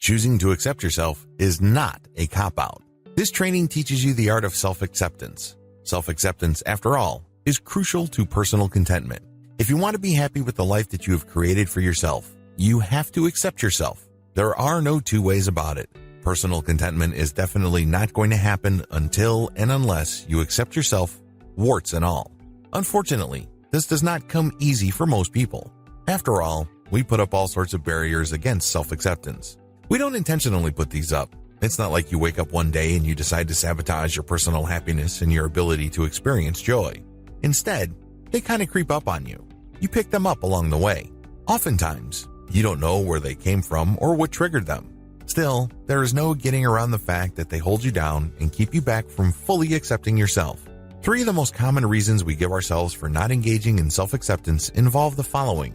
Choosing to accept yourself is not a cop-out. This training teaches you the art of self-acceptance. Self-acceptance, after all, is crucial to personal contentment. If you want to be happy with the life that you have created for yourself, you have to accept yourself. There are no two ways about it. Personal contentment is definitely not going to happen until and unless you accept yourself, warts and all. Unfortunately, this does not come easy for most people. After all, we put up all sorts of barriers against self-acceptance. We don't intentionally put these up. It's not like you wake up one day and you decide to sabotage your personal happiness and your ability to experience joy. Instead, they kind of creep up on you. You pick them up along the way. Oftentimes, you don't know where they came from or what triggered them. Still, there is no getting around the fact that they hold you down and keep you back from fully accepting yourself. 3 of the most common reasons we give ourselves for not engaging in self-acceptance involve the following.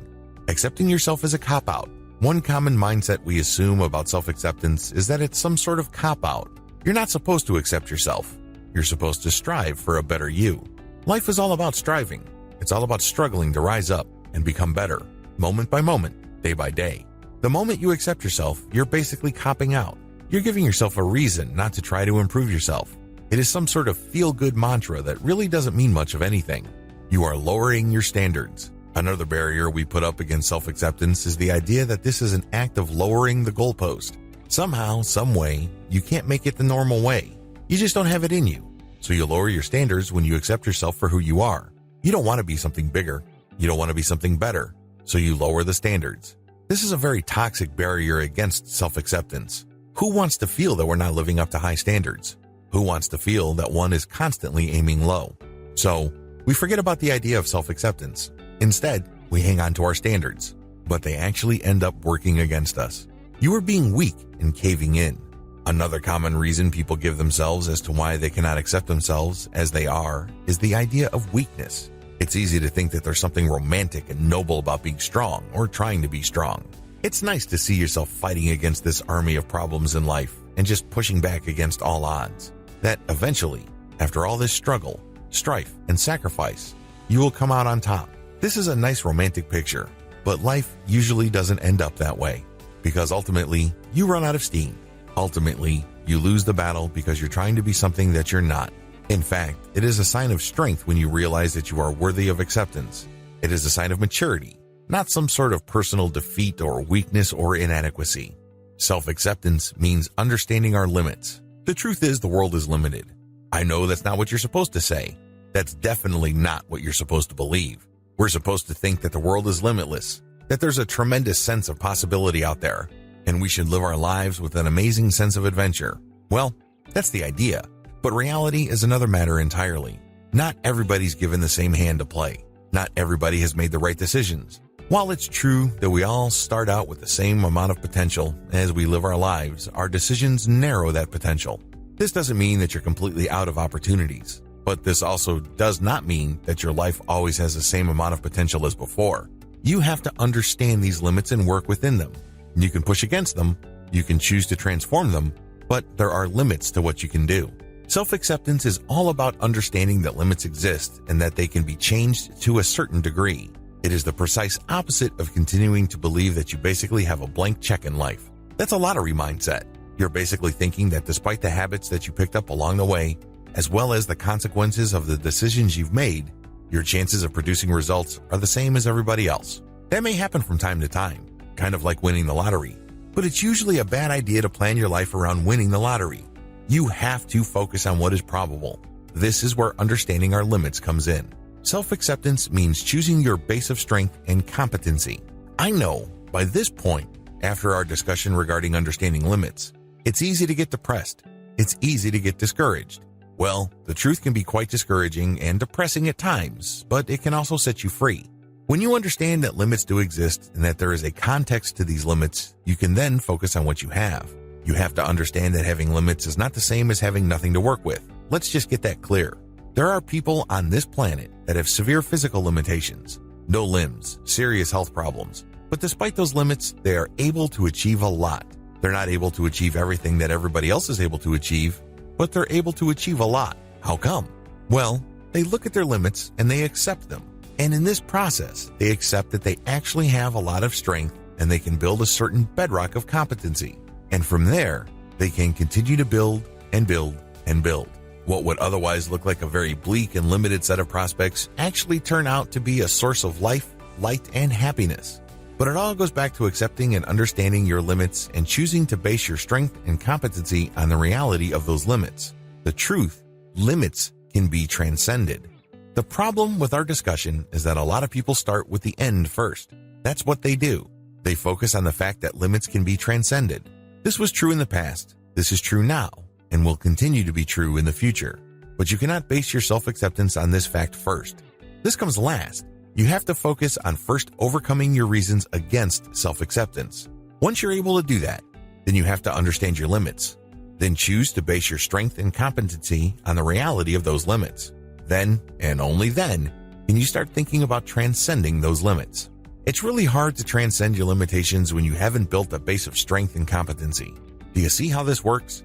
Accepting yourself is a cop-out. One common mindset we assume about self-acceptance is that it's some sort of cop-out. You're not supposed to accept yourself. You're supposed to strive for a better you. Life is all about striving. It's all about struggling to rise up and become better, moment by moment, day by day. The moment you accept yourself, you're basically copping out. You're giving yourself a reason not to try to improve yourself. It is some sort of feel-good mantra that really doesn't mean much of anything. You are lowering your standards. Another barrier we put up against self-acceptance is the idea that this is an act of lowering the goalpost. Somehow, some way, you can't make it the normal way. You just don't have it in you. So you lower your standards when you accept yourself for who you are. You don't want to be something bigger. You don't want to be something better. So you lower the standards. This is a very toxic barrier against self-acceptance. Who wants to feel that we're not living up to high standards? Who wants to feel that one is constantly aiming low? So, we forget about the idea of self-acceptance. Instead, we hang on to our standards, but they actually end up working against us. You are being weak and caving in. Another common reason people give themselves as to why they cannot accept themselves as they are is the idea of weakness. It's easy to think that there's something romantic and noble about being strong or trying to be strong. It's nice to see yourself fighting against this army of problems in life and just pushing back against all odds. That eventually, after all this struggle, strife, and sacrifice, you will come out on top. This is a nice romantic picture, but life usually doesn't end up that way because ultimately you run out of steam. Ultimately, you lose the battle because you're trying to be something that you're not. In fact, it is a sign of strength when you realize that you are worthy of acceptance. It is a sign of maturity, not some sort of personal defeat or weakness or inadequacy. Self-acceptance means understanding our limits. The truth is the world is limited. I know that's not what you're supposed to say. That's definitely not what you're supposed to believe. We're supposed to think that the world is limitless, that there's a tremendous sense of possibility out there, and we should live our lives with an amazing sense of adventure. Well, that's the idea. But reality is another matter entirely. Not everybody's given the same hand to play. Not everybody has made the right decisions. While it's true that we all start out with the same amount of potential as we live our lives, our decisions narrow that potential. This doesn't mean that you're completely out of opportunities, but this also does not mean that your life always has the same amount of potential as before. You have to understand these limits and work within them. You can push against them, you can choose to transform them, but there are limits to what you can do. Self-acceptance is all about understanding that limits exist and that they can be changed to a certain degree. It is the precise opposite of continuing to believe that you basically have a blank check in life. That's a lottery mindset. You're basically thinking that despite the habits that you picked up along the way, as well as the consequences of the decisions you've made, your chances of producing results are the same as everybody else. That may happen from time to time, kind of like winning the lottery, but it's usually a bad idea to plan your life around winning the lottery. You have to focus on what is probable. This is where understanding our limits comes in. Self-acceptance means choosing your base of strength and competency. I know, by this point, after our discussion regarding understanding limits, it's easy to get depressed. It's easy to get discouraged. Well, the truth can be quite discouraging and depressing at times, but it can also set you free. When you understand that limits do exist and that there is a context to these limits, you can then focus on what you have. You have to understand that having limits is not the same as having nothing to work with. Let's just get that clear. There are people on this planet that have severe physical limitations, no limbs, serious health problems. But despite those limits, they are able to achieve a lot. They're not able to achieve everything that everybody else is able to achieve, but they're able to achieve a lot. How come? Well, they look at their limits and they accept them. And in this process, they accept that they actually have a lot of strength and they can build a certain bedrock of competency. And from there, they can continue to build and build and build. What would otherwise look like a very bleak and limited set of prospects actually turn out to be a source of life, light, and happiness. But it all goes back to accepting and understanding your limits and choosing to base your strength and competency on the reality of those limits. The truth, limits can be transcended. The problem with our discussion is that a lot of people start with the end first. That's what they do. They focus on the fact that limits can be transcended. This was true in the past, this is true now, and will continue to be true in the future. But you cannot base your self-acceptance on this fact first. This comes last. You have to focus on first overcoming your reasons against self-acceptance. Once you're able to do that, then you have to understand your limits. Then choose to base your strength and competency on the reality of those limits. Then, and only then, can you start thinking about transcending those limits. It's really hard to transcend your limitations when you haven't built a base of strength and competency. Do you see how this works?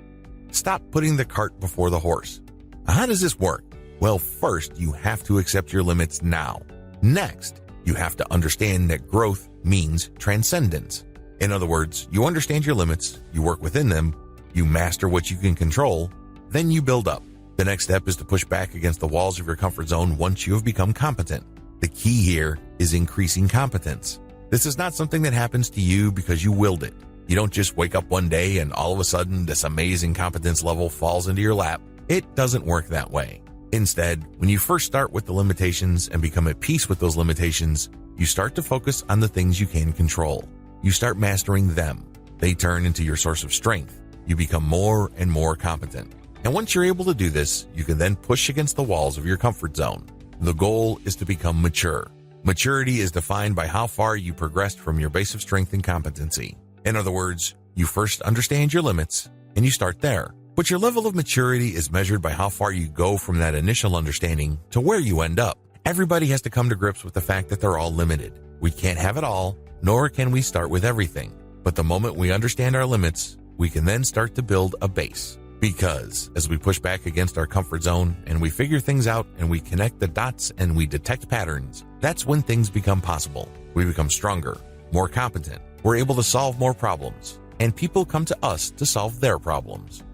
Stop putting the cart before the horse. How does this work? Well, first, you have to accept your limits now. Next, you have to understand that growth means transcendence. In other words, you understand your limits, you work within them, you master what you can control, then you build up. The next step is to push back against the walls of your comfort zone once you have become competent. The key here is increasing competence. This is not something that happens to you because you willed it. You don't just wake up one day and all of a sudden this amazing competence level falls into your lap. It doesn't work that way. Instead, when you first start with the limitations and become at peace with those limitations, you start to focus on the things you can control. You start mastering them. They turn into your source of strength. You become more and more competent. And once you're able to do this, you can then push against the walls of your comfort zone. The goal is to become mature. Maturity is defined by how far you progressed from your base of strength and competency. In other words, you first understand your limits, and you start there. But your level of maturity is measured by how far you go from that initial understanding to where you end up. Everybody has to come to grips with the fact that they're all limited. We can't have it all, nor can we start with everything. But the moment we understand our limits, we can then start to build a base. Because as we push back against our comfort zone and we figure things out and we connect the dots and we detect patterns, that's when things become possible. We become stronger, more competent. We're able to solve more problems, and people come to us to solve their problems.